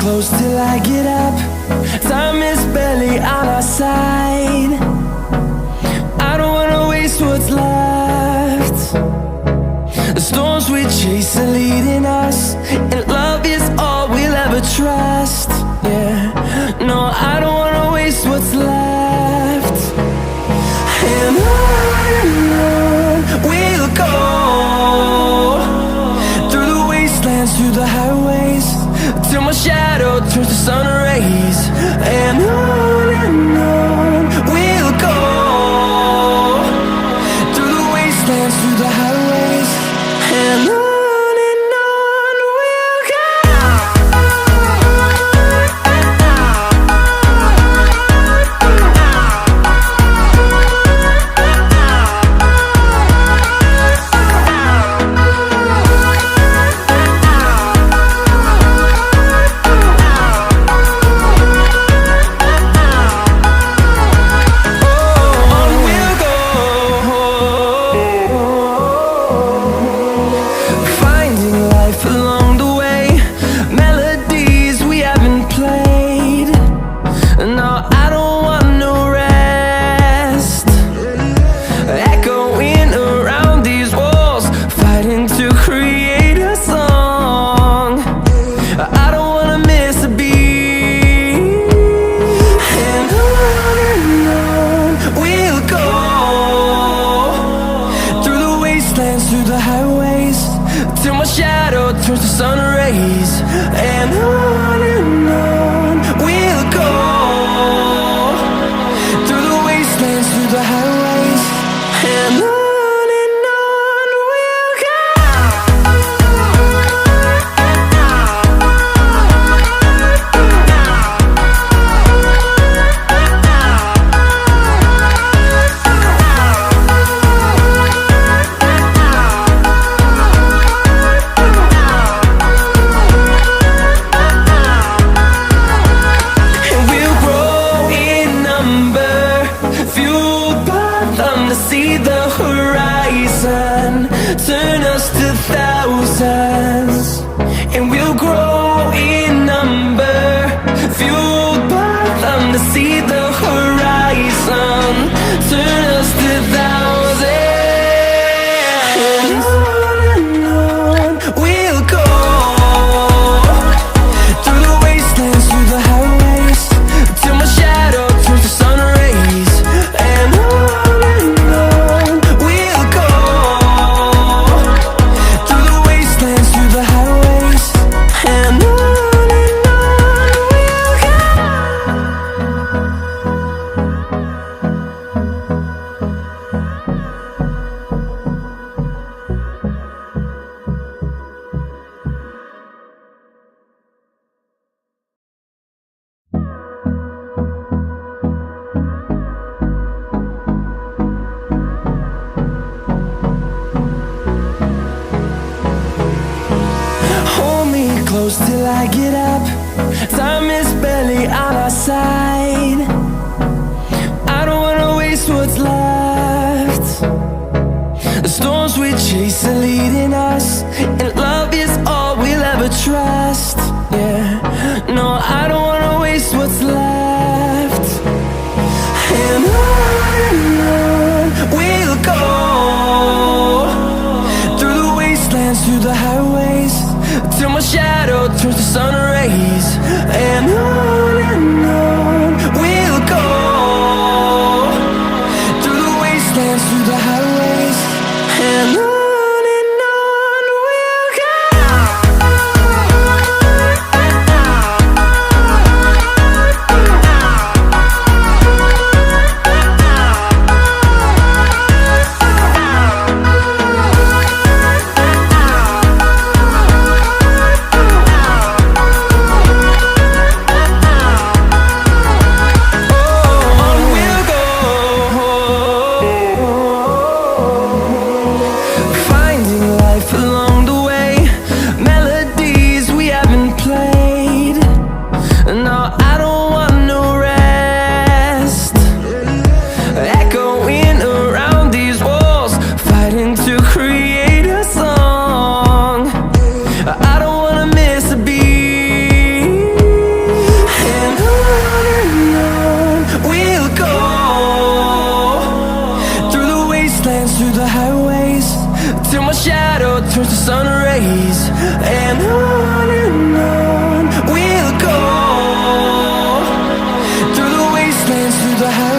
close till I get up. Time is barely on our side. I don't wanna waste what's left. The storms we chase are leading us, and love is all we'll ever trust. Yeah, no, I don't wanna waste what's left. And on we'll go, through the wastelands, through the highways, till my shadow turns to sun rays. And on we'll go, through the wastelands, through the highways, and on we'll go. Turns to sun rays, and on we'll go, through the wastelands, through the highways, and on we'll go. See the horizon, turn us to thousands, and we'll grow in number, fueled by them to see the horizon, turn us to thousands. And on we'll go, through the wastelands, through the highways, till my shadow turns to sun rays. And close till I get up. Time is barely on our side. I don't wanna waste what's left. The storms we chase are leading us, and love is all we'll ever trust. Yeah, no, I don't wanna waste what's left. And on we'll go, through the wastelands, through the highways, till my shadow turns to sun rays. And on we'll go, through the wastelands, through the highways, and on a hurry.